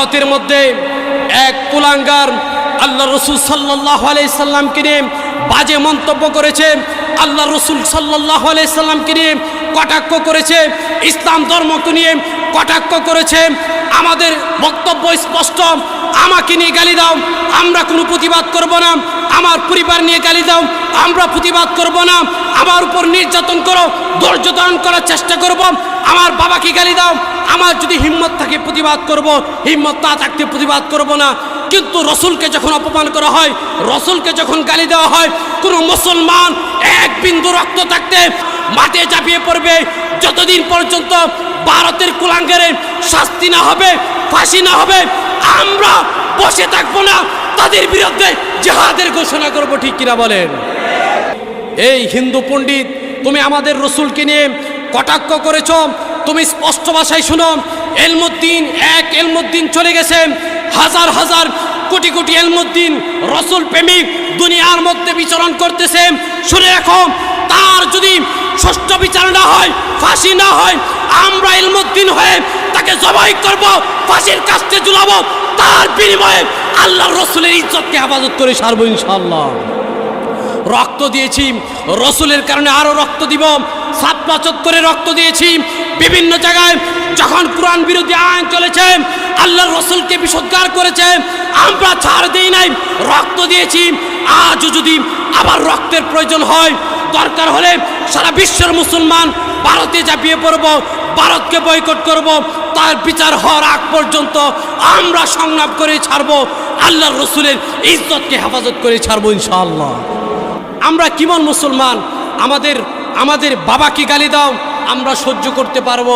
ভারতের মধ্যে এক কুলাঙ্গার আল্লাহ রসুল সাল্লাল্লাহু আলাইহি সাল্লামকে নিয়ে বাজে মন্তব্য করেছে, আল্লাহ রসুল সাল্লাল্লাহু আলাইহি সাল্লামকে নিয়ে কটাক্ষ করেছে, ইসলাম ধর্মকে নিয়ে কটাক্ষ করেছে। আমাদের বক্তব্য স্পষ্ট, আমাকে নিয়ে গালি দাও, আমরা কোনো প্রতিবাদ করব না। আমার পরিবার নিয়ে গালি দাও, আমরা প্রতিবাদ করব না। আমার উপর নির্যাতন করো, ধৈর্য ধারণ করার চেষ্টা করব। আমার বাবাকে গালি দাও, আমার যদি হিম্মত থাকে প্রতিবাদ করব, হিম্মত না থাকতে প্রতিবাদ করব না। কিন্তু রসুলকে যখন অপমান করা হয়, রসুলকে যখন গালি দেওয়া হয়, কোনো মুসলমান এক বিন্দু রক্ত থাকতে মাঠে ঝাঁপিয়ে পড়বে। যতদিন পর্যন্ত ভারতের কুলাঙ্গারের শাস্তি না হবে, ফাঁসি না হবে, আমরা বসে থাকবো না, তাদের বিরুদ্ধে জিহাদের ঘোষণা করব। ঠিক কিনা বলেন? এই হিন্দু পণ্ডিত, তুমি আমাদের রসুলকে নিয়ে কটাক্ষ করেছ, তুমি স্পষ্ট ভাষায় শুনো। এলমুদ্দিন, এক এলমুদ্দিন চলে গেছে, হাজার হাজার কোটি কোটি এলমুদ্দিন রসুল প্রেমিক দুনিয়ার মধ্যে বিচরণ করতেছে। শুনে রাখো, তার যদি সুষ্ঠু বিচার না হয়, ফাঁসি না হয়, আমরা এলমুদ্দিন হয়ে তাকে জবাই করব, ফাঁসির কাস্তে ঝুলাবো। তার বিনিময়ে আল্লাহর রসুলের ইজ্জতকে হেফাজত করে সারবো ইনশাআল্লাহ। রক্ত দিয়েছি, রসুলের কারণে আরো রক্ত দিব। সাতপা চত্বরে রক্ত দিয়েছি, বিভিন্ন জায়গায় যখন কোরআন বিরোধী আইন চলেছে, আল্লাহর রসুলকে বিসর্জন করেছে, আমরা ছাড় দেই নাই, রক্ত দিয়েছি। আজও যদি আবার রক্তের প্রয়োজন হয়, দরকার হলে সারা বিশ্বের মুসলমান ভারতে ঝাঁপিয়ে পড়ব, ভারতকে বয়কট করব। তার বিচার হওয়ার আগ পর্যন্ত আমরা সংগ্রাম করে ছাড়বো, আল্লাহর রসুলের ইজ্জতকে হেফাজত করে ছাড়বো ইনশাআল্লাহ। আমরা কেমন মুসলমান? আমাদের বাবাকে গালি দাও, আমরা সহ্য করতে পারবো।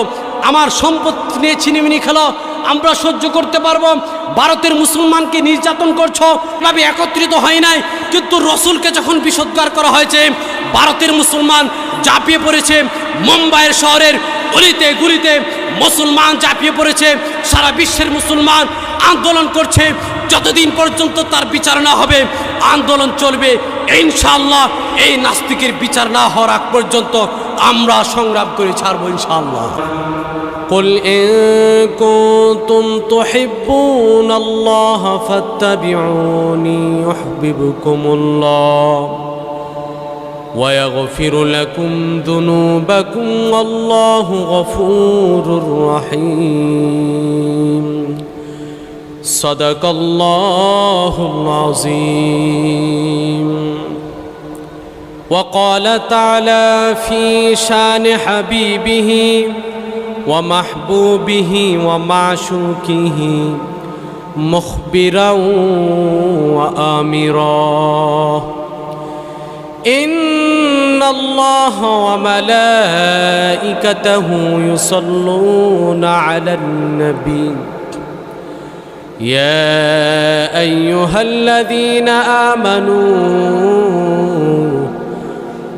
আমার সম্পত্তি নিয়ে ছিনিমিনি খেলো, আমরা সহ্য করতে পারবো। ভারতের মুসলমানকে নির্যাতন করছো, ভাবে একত্রিত হয় নাই, কিন্তু রসুলকে যখন বিসর্জন করা হয়েছে, ভারতের মুসলমান ঝাঁপিয়ে পড়েছে। মুম্বাইয়ের শহরের গলিতে গুলিতে মুসলমান ঝাঁপিয়ে পড়েছে, সারা বিশ্বের মুসলমান আন্দোলন করছে। যতদিন পর্যন্ত তার বিচার না হবে, আন্দোলন চলবে ইনশাআল্লাহ। এই নাস্তিকের বিচার না হওয়ার আগ পর্যন্ত আমরা সংগ্রাম করে ছাড়বো ইনশাআল্লাহ। قل إن كنتم تحبون الله فاتبعوني يحببكم الله ويغفر لكم ذنوبكم والله غفور رحيم صدق الله العظيم وقال تعالى في شان حبيبه ومحبوبه ومعشوقه مخبرا وآمرا إن الله وملائكته يصلون على النبي يا أيها الذين آمنوا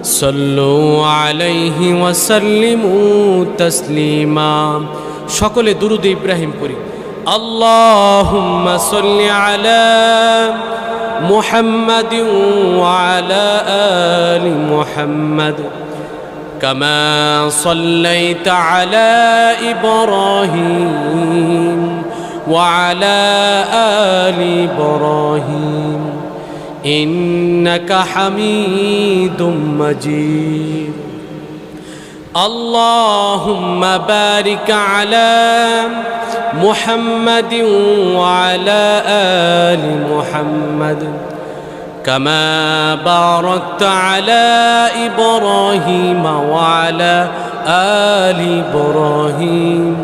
صلوا عليه وسلموا تسليما সকলে দুরূদ ইব্রাহিম পড়ি। اللهم صل على محمد وعلى آل محمد كما صليت على إبراهيم وعلى آل إبراهيم إنك حميد مجيد اللهم بارك على محمد وعلى آل محمد كما باركت على إبراهيم وعلى آل إبراهيم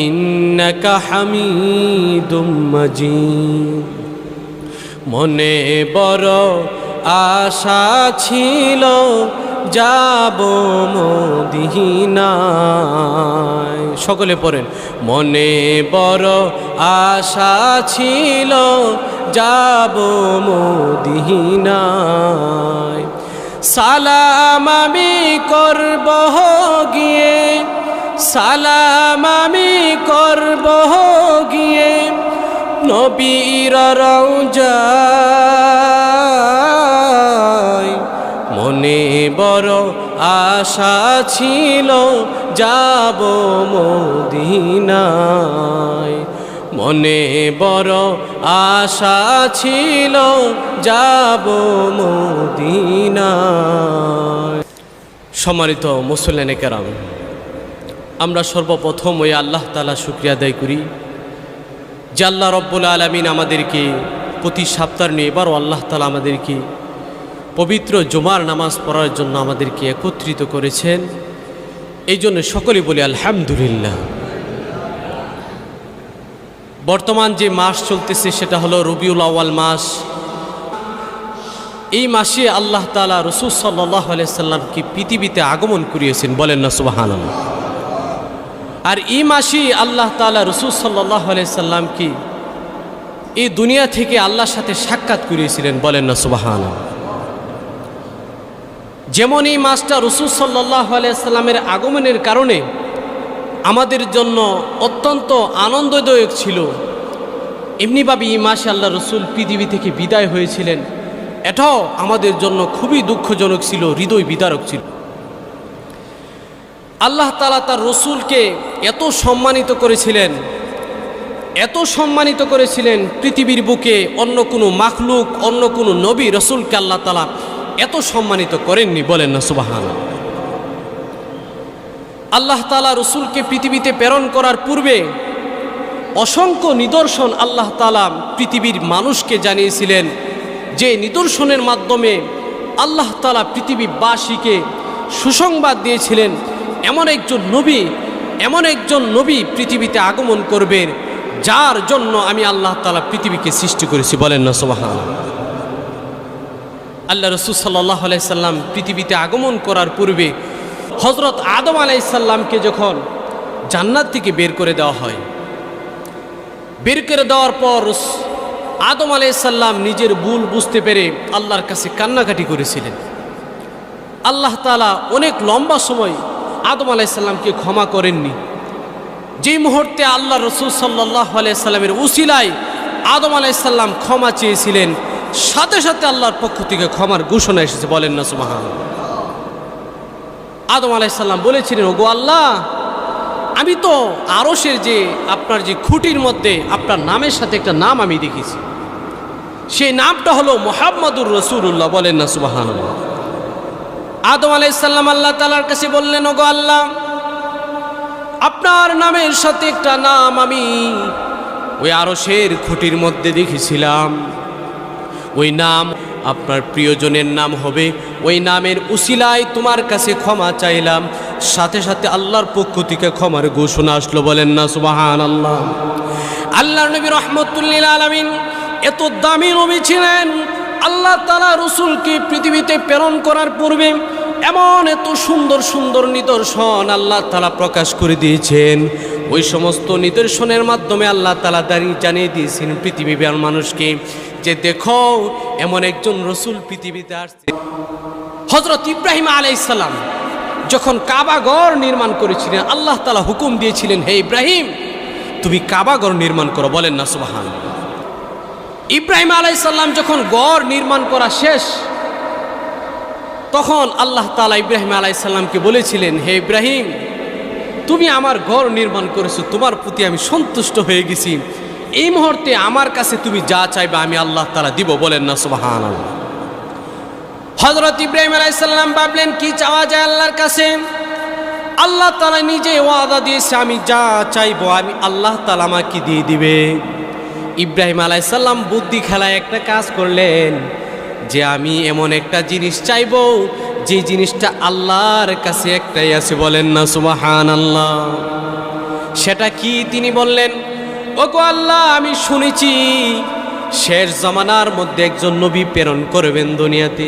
إنك حميد مجيد মনে বড় আশা ছিল যাব মদিনায়। সকলে পড়েন, মনে বড় আশা ছিল যাব মদিনায়। সালাম আমি করব গিয়ে, সালাম আমি করব গিয়ে নবীর রওজায়। মনে বড় আশা ছিল যাব মদিনায়। মনে বড় আশা ছিল যাব মদিনায়। সম্মানিত মুসল্লিনে কেরাম, আমরা সর্বপ্রথম ওই আল্লাহ তাআলা শুকরিয়া আদায় করি যে আল্লাহ রব্বুল আলামিন আমাদেরকে প্রতি সপ্তাহ নিয়ে এবারও আল্লাহ তাআলা আমাদেরকে পবিত্র জুমার নামাজ পড়ার জন্য আমাদেরকে একত্রিত করেছেন। এই জন্য সকলে বলি আলহামদুলিল্লাহ। বর্তমান যে মাস চলতেছে সেটা হলো রবিউল আউয়াল মাস। এই মাসে আল্লাহ তাআলা রাসূল সাল্লাল্লাহু আলাইহি সাল্লামকে পৃথিবীতে আগমন করিয়েছেন, বলেন না সুবহানাল্লাহ। আর এই মাসে আল্লাহ তাআলা রাসূল সাল্লাল্লাহু আলাইহি সাল্লামকে এই দুনিয়া থেকে আল্লাহর সাথে সাক্ষাৎ করিয়েছিলেন, বলেন না সুবহানাল্লাহ। যেমন এই মাসটা রাসূল সাল্লাল্লাহু আলাইহি সাল্লামের আগমনের কারণে আমাদের জন্য অত্যন্ত আনন্দদায়ক ছিল, এমনিভাবে এই মাসে আল্লাহ রসুল পৃথিবী থেকে বিদায় হয়েছিলেন, এটাও আমাদের জন্য খুবই দুঃখজনক ছিল, হৃদয় বিদারক ছিল। আল্লাহ তাআলা তার রসুলকে এত সম্মানিত করেছিলেন, এত সম্মানিত করেছিলেন, পৃথিবীর বুকে অন্য কোনো মাখলুক, অন্য কোনো নবী রসুলকে আল্লাহ তাআলা এত সম্মানিত করেননি, বলেন না সুবহানাল্লাহ। আল্লাহ তাআলা রসুলকে পৃথিবীতে প্রেরণ করার পূর্বে অসংখ্য নিদর্শন আল্লাহ তাআলা পৃথিবীর মানুষকে জানিয়েছিলেন, যে নিদর্শনের মাধ্যমে আল্লাহ তাআলা পৃথিবীবাসীকে সুসংবাদ দিয়েছিলেন এমন একজন নবী পৃথিবীতে আগমন করবেন, যার জন্য আমি আল্লাহ তাআলা পৃথিবীকে সৃষ্টি করেছি, বলেন না সুবহানাল্লাহ। আল্লাহ রাসূল সাল্লাল্লাহু আলাইহি সাল্লাম পৃথিবীতে আগমন করার পূর্বে হযরত আদম আলাইহিস সালামকে যখন জান্নাত থেকে বের করে দেওয়া হয়, বের করে দেওয়ার পর আদম আলাইহিস সালাম নিজের ভুল বুঝতে পেরে আল্লাহর কাছে কান্নাকাটি করেছিলেন। আল্লাহ তাআলা অনেক লম্বা সময় আদম আলাইহিস সালামকে ক্ষমা করেননি। যেই মুহূর্তে আল্লাহ রাসূল সাল্লাল্লাহু আলাইহি সাল্লামের উসিলায় আদম আলাইহিস সালাম ক্ষমা চেয়েছিলেন, সাথে সাথে আল্লাহর পক্ষ থেকে ক্ষমার ঘোষণা এসেছে, বলেন না সুবহানাল্লাহ। আদম আলাইহিস সালাম বলেছিলেন, ওগো আল্লাহ, আমি তো আরশের যে আপনার যে খুঁটির মধ্যে আপনার নামের সাথে একটা নাম আমি দেখেছি, সেই নামটা হলো মুহাম্মাদুর রাসূলুল্লাহ, বলেন না সুবহানাল্লাহ। আদম আলাইহিস সালাম আল্লাহ তাআলার কাছে বললেন, ওগো আল্লাহ, আপনার নামের সাথে একটা নাম আমি ওই আরশের খুঁটির মধ্যে দেখেছিলাম, ওই নাম আপনার প্রিয়জনের নাম হবে, ওই নামের উসিলায় তোমার কাছে ক্ষমা চাইলাম, সাথে সাথে আল্লাহর পক্ষ থেকে ক্ষমার ঘোষণা আসলো, বলেন না সুবহানাল্লাহ। আল্লাহর নবী রাহমাতুল লিল আলামিন এত দামি নবী ছিলেন, আল্লাহ তাআলা রাসূলকে পৃথিবীতে প্রেরণ করার পূর্বে এমন এত সুন্দর সুন্দর নিদর্শন আল্লাহ তাআলা প্রকাশ করে দিয়েছেন। ওই সমস্ত নিদর্শনের মাধ্যমে আল্লাহ তাআলা জানিয়ে দিয়েছেন পৃথিবীর মানুষকে যে দেখো এমন একজন রসুল পৃথিবীতে আসছে। হযরত ইব্রাহিম আলাইহিস সালাম যখন কাবাঘর নির্মাণ করেছিলেন, আল্লাহ তাআলা হুকুম দিয়েছিলেন, হে ইব্রাহিম, তুমি কাবাঘর নির্মাণ করো, বলেন না সুবহানাল্লাহ। ইব্রাহিম আলাইহিস সালাম যখন ঘর নির্মাণ করা শেষ, তখন আল্লাহ তাআলা ইব্রাহিম আলাইহিস সালামকে বলেছিলেন, হে ইব্রাহিম, তুমি আমার ঘর নির্মাণ করেছো, তোমার প্রতি আমি সন্তুষ্ট হয়ে গেছি, এই মুহূর্তে আমার কাছে তুমি যা চাইবে আমি আল্লাহ তাআলা দিব, বলেন না সুবহানাল্লাহ। হযরত ইব্রাহিম আলাইহিস সালাম ভাবলেন কি চাওয়া যায় আল্লাহর কাছে। আল্লাহ তাআলা নিজে ওয়াদা দিয়েছে, আমি যা চাইবো আমি আল্লাহ তাআলা আমাকে দিয়ে দিবে। ইব্রাহিম আলাইহিস সালাম বুদ্ধি খেলায় একটা কাজ করলেন, যে আমি এমন একটা জিনিস চাইবো যে জিনিসটা আল্লাহর কাছে একটাই আছে, বলেন না সুবহানাল্লাহ। সেটা কি? তিনি বললেন, ওগো আল্লাহ, আমি শুনেছি শেষ জামানার মধ্যে একজন নবী প্রেরণ করবেন দুনিয়াতে,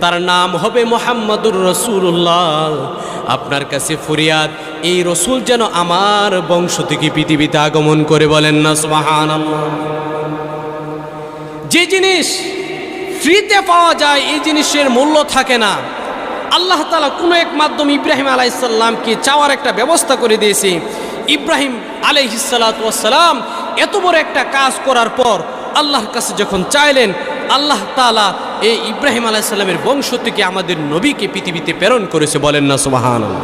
তার নাম হবে মুহাম্মাদুর রাসূলুল্লাহ। আপনার কাছে ফরিয়াদ, এই রসুল যেন আমার বংশ থেকে পৃথিবীতে আগমন করে, বলেন না সুবহানাল্লাহ। যে জিনিস ফ্রিতে পাওয়া যায় এই জিনিসের মূল্য থাকে না। আল্লাহ তাআলা কোনো এক মাধ্যম ইব্রাহিম আলাইহিস সালামকে চাওয়ার একটা ব্যবস্থা করে দিয়েছে। ইব্রাহিম আলাইহিস সালাতু ওয়াস সালাম এত বড় একটা কাজ করার পর আল্লাহর কাছে যখন চাইলেন, আল্লাহ তাআলা এই ইব্রাহিম আলাইহিস সালামের বংশ থেকে আমাদের নবীকে পৃথিবীতে প্রেরণ করেছে, বলেন না সুবহানাল্লাহ।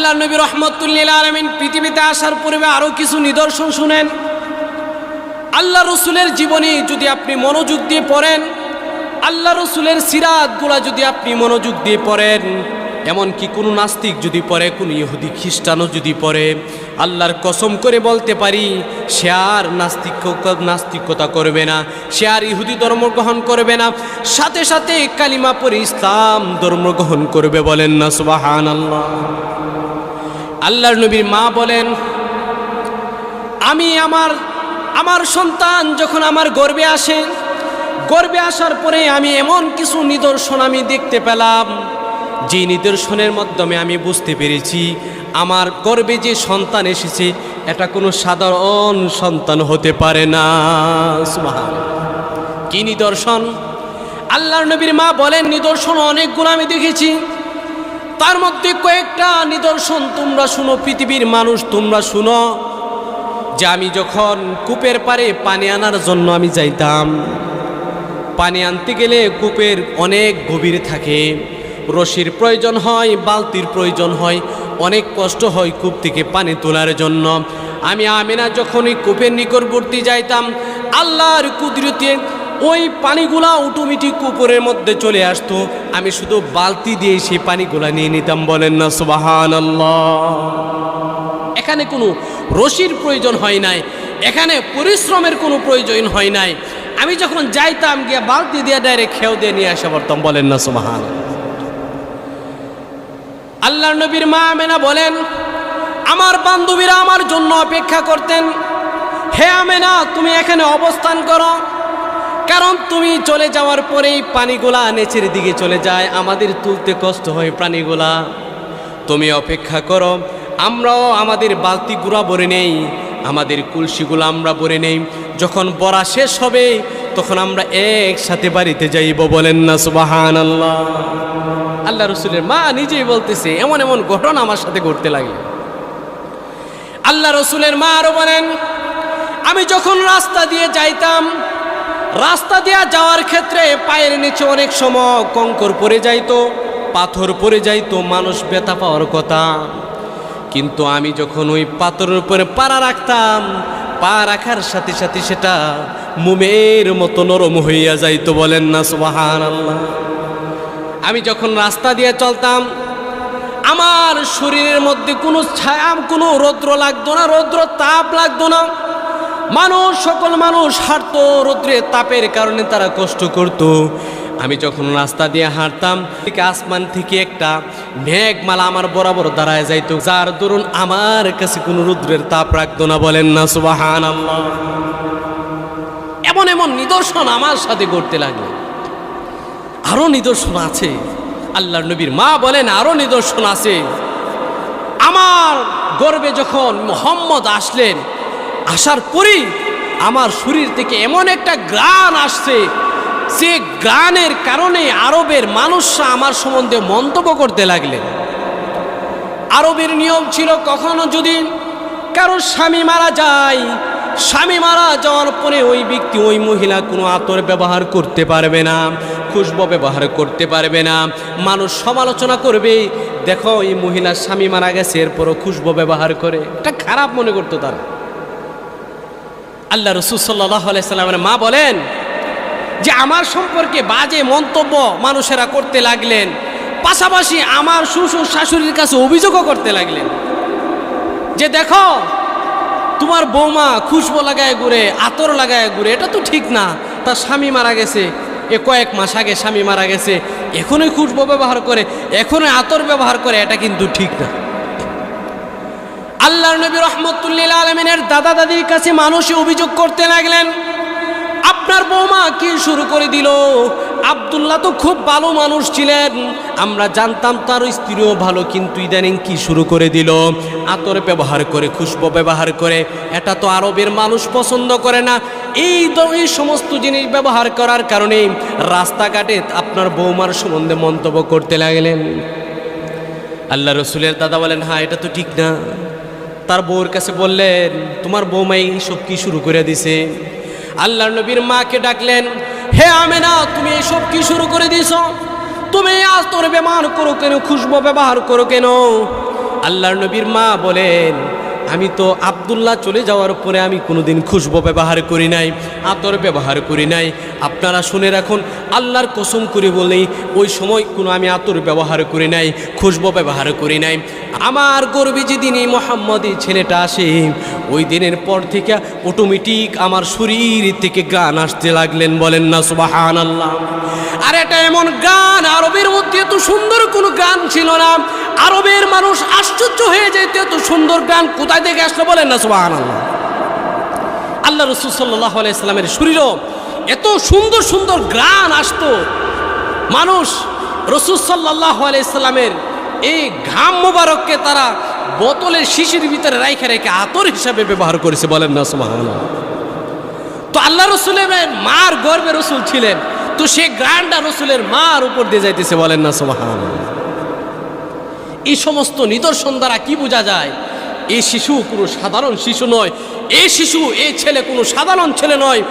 আল্লাহ নবী রাহমাতুল লিল আলামিন পৃথিবীতে আসার পূর্বে আরো কিছু নিদর্শন শুনেন। আল্লাহ রসুলের জীবনী যদি আপনি মনোযোগ দিয়ে পড়েন, আল্লাহ রসুলের সিরাতগুলা যদি আপনি মনোযোগ দিয়ে পড়েন, এমনকি কোনো নাস্তিক যদি পড়ে, কোনো ইহুদি খ্রিস্টানও যদি পড়ে, আল্লাহর কসম করে বলতে পারি সে আর নাস্তিকতা করবে না, সে আর ইহুদি ধর্ম গ্রহণ করবে না, সাথে সাথে কালিমা পড়ে ইসলাম ধর্ম গ্রহণ করবে। বলেন না সুবহানাল্লাহ। আল্লাহর নবীর মা বলেন, আমি আমার সন্তান যখন আমার গর্ভে আসে, গর্ভে আসার পরে আমি এমন কিছু নিদর্শন আমি দেখতে পেলাম, যে নিদর্শনের মাধ্যমে আমি বুঝতে পেরেছি আমার গর্ভে যে সন্তান এসেছে এটা কোনো সাধারণ সন্তান হতে পারে না। সুবহানাল্লাহ। কি নিদর্শন? আল্লাহর নবীর মা বলেন, নিদর্শন অনেকগুলো আমি দেখেছি, তার মধ্যে কয়েকটা নিদর্শন তোমরা শুনো, পৃথিবীর মানুষ তোমরা শুনো। যে আমি যখন কূপের পাড়ে পানি আনার জন্য আমি যাইতাম, পানি আনতে গেলে কূপের অনেক গভীর থাকে, রশির প্রয়োজন হয়, বালতির প্রয়োজন হয়, অনেক কষ্ট হয় কূপ থেকে পানি তোলার জন্য। আমি আমিনা যখন ওই কূপের নিকটবর্তী যাইতাম, আল্লাহর কুদরতে ওই পানিগুলা অটোমেটিক কূপের মধ্যে চলে আসতো, আমি শুধু বালতি দিয়ে সেই পানিগুলা নিয়ে নিতাম। বলেন না সুবহানাল্লাহ। এখানে কোনো রশির প্রয়োজন হয় নাই, এখানে পরিশ্রমের কোনো প্রয়োজন হয় নাই, আমি যখন যাইতাম গিয়ে বালতি দিয়ে ডাইরেক্ট খেও দিয়ে নিয়ে আসা পারতাম। বলেন না সুবহানাল্লাহ। আল্লাহর নবীর মা আমেনা বলেন, আমার বান্ধবীরা আমার জন্য অপেক্ষা করতেন, হে আমেনা তুমি এখানে অবস্থান করো, কারণ তুমি চলে যাওয়ার পরেই পানিগুলা নিচের দিকে চলে যায়, আমাদের তুলতে কষ্ট হয় পানিগুলা, তুমি অপেক্ষা করো, আমরাও আমাদের বালতিগুলা ভরে নেই, আমাদের কলসিগুলো আমরা ভরে নেই, যখন বরা শেষ হবে তখন আমরা একসাথে বাড়িতে যাইব। বলেন না সুবহানাল্লাহ। আল্লাহ রসুলের মা নিজেই বলতেছে, এমন এমন ঘটনা আমার সাথে ঘটতে লাগে। আল্লাহ রসুলের মা আরো বলেন, আমি যখন রাস্তা দিয়ে যাইতাম, রাস্তা দিয়ে যাওয়ার ক্ষেত্রে পায়ের নিচে অনেক সময় কঙ্কর পড়ে যাইতো, পাথর পড়ে যাইতো, মানুষ ব্যথা পাওয়ার কথা, কিন্তু আমি যখন ওই পাথরের উপরে পা রাখতাম, পা রাখার সাথে সাথে সেটা মোমের মতো নরম হইয়া যাইতো। বলেন না সুবহানাল্লাহ। আমি যখন রাস্তা দিয়ে চলতাম, আমার শরীরের মধ্যে কোনো ছায়া, কোনো রৌদ্র লাগতো না, রৌদ্র তাপ লাগতো না। সকল মানুষ হাঁটতো, রৌদ্রের তাপের কারণে তারা কষ্ট করত। আমি যখন রাস্তা দিয়ে হাঁটতাম, আসমান থেকে একটা মেঘমালা আমার বরাবর দাঁড়ায় যাইতো, যার দরুন আমার কাছে কোনো রৌদ্রের তাপ রাখতো না। বলেন না সুবহানাল্লাহ। এমন এমন নিদর্শন আমার সাথে ঘটতে লাগলো। আরো নিদর্শন আছে। আল্লাহর নবীর মা বলেন, আরো নিদর্শন আছে। আমার গর্ভে যখন মুহাম্মদ আসলেন, আসার পরেই আমার শরীর থেকে এমন একটা ঘ্রাণ আসছে, যে ঘ্রাণের কারণে আরবের মানুষরা আমার সম্বন্ধে মন্তব্য করতে লাগলেন। আরবের নিয়ম ছিল, কখনো যদি কারো স্বামী মারা যায়, স্বামী মারা যাওয়ার পরে ওই ব্যক্তি, ওই মহিলা কোনো আতর ব্যবহার করতে পারবে না, খুশবু ব্যবহার করতে পারবে না। মানুষ সমালোচনা করবে, দেখো এই মহিলার স্বামী মারা গেছে, এরপরও খুশবু ব্যবহার করে, এটা খারাপ মনে করতো তারা। আল্লাহ রাসূল সাল্লাল্লাহু আলাইহি সাল্লামের মা বলেন যে আমার সম্পর্কে বাজে মন্তব্য মানুষেরা করতে লাগলেন, পাশাপাশি আমার শ্বশুর শাশুড়ির কাছে অভিযোগও করতে লাগলেন যে দেখো তোমার বৌমা খুশবু লাগায় ঘুরে, আতর লাগায় ঘুরে, এটা তো ঠিক না, তার স্বামী মারা গেছে, কয়েক মাস আগে স্বামী মারা গেছে, এখনই খুশবু ব্যবহার করে, এখনই আতর ব্যবহার করে, এটা কিন্তু ঠিক না। আল্লাহর নবী রাহমাতুল লিল আলামিনের দাদা দাদির কাছে মানুষ অভিযোগ করতে লাগলেন, আপনার বৌমা কি শুরু করে দিল? আব্দুল্লাহ তো খুব ভালো মানুষ ছিলেন, আমরা জানতাম তার স্ত্রীও ভালো, কিন্তু ইদানিং কি শুরু করে দিল? আতর ব্যবহার করে, খুশবু ব্যবহার করে, এটা তো আরবের মানুষ পছন্দ করে না। এই সমস্ত জিনিস ব্যবহার করার কারণে রাস্তাঘাটে আপনার বৌমার সম্বন্ধে মন্তব্য করতে লাগলেন। আল্লাহ রসুলের দাদা বলেন, হ্যাঁ এটা তো ঠিক না। তার বউর কাছে বললেন, তোমার বৌমাই সব কি শুরু করে দিছে? আল্লাহর নবীর মাকে ডাকলেন, হে আমেনা তুমি এইসব কি শুরু করে দিছ? তুমি আতর ব্যবহার করো কেন, খুশবু ব্যবহার করো কেন? আল্লাহর নবীর মা বলেন, আমি তো আব্দুল্লাহ চলে যাওয়ার পরে আমি কোনোদিন খুশবু ব্যবহার করি নাই, আতর ব্যবহার করি নাই। আপনারা শুনে রাখুন, আল্লাহর কসম করে বলেই ওই সময় কোনো আমি আতর ব্যবহার করি নাই, খুশবু ব্যবহার করি নাই। আমার গর্বে যেদিন এই মোহাম্মদী ছেলেটা আসে, ওই দিনের পর থেকে অটোমেটিক আমার শরীর থেকে গান আসতে লাগলেন। বলেন না সুবহানাল্লাহ। আর এটা এমন গান, আরবের মধ্যে এত সুন্দর কোনো গান ছিল না। আরবের মানুষ আশ্চর্য হয়ে যেত, এত সুন্দর গান কোথায় থেকে আসলো। বলেন না সুবহানাল্লাহ। আল্লাহ রাসূল সাল্লাল্লাহু আলাইহি সাল্লামের শরীরও এত সুন্দর সুন্দর গান আসতো। মানুষ রাসূল সাল্লাল্লাহু আলাইহি সাল্লামের এই ঘাম মোবারককে তারা বোতলের শিশির ভিতরে রেখে রেখে আতর হিসাবে ব্যবহার করেছে। বলেন না সুবহানাল্লাহ। তো আল্লাহ রাসূলের মার গর্ভে রাসূল ছিলেন, তো সেই গানটা রাসূলের মার উপর দিয়ে যাইতেছে। বলেন না সুবহানাল্লাহ। এই সমস্ত নিদর্শন দ্বারা কি বোঝা যায়? এই শিশু কোনো সাধারণ শিশু নয়, এই শিশু, এই ছেলে কোনো সাধারণ ছেলে নয়,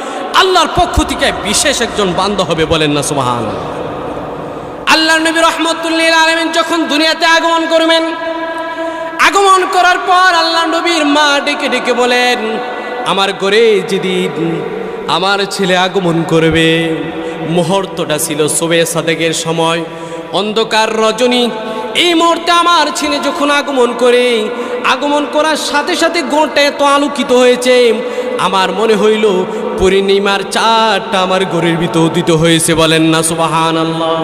আল্লাহর পক্ষ থেকে বিশেষ একজন বান্দা হবে। বলেন না সুবহানাল্লাহ। আল্লাহর নবী রাহমাতুল লিল আলামিন যখন দুনিয়াতে আগমন করবেন, আগমন করার পর আল্লাহর নবীর মা ডেকে ডেকে বলেন, আমার ঘরে যেদিন আমার ছেলে আগমন করবে, মুহূর্তটা ছিল সুবে সাদেকের সময়, অন্ধকার রজনী। এই মুহূর্তে আমার ছেলে যখন আগমন করে, আগমন করার সাথে সাথে গোটা এত আলোকিত হয়েছে, আমার মনে হইল পূর্ণিমার চাঁদটা আমার ঘরের ভিতর উদিত হয়েছে। বলেন না সুবহানাল্লাহ।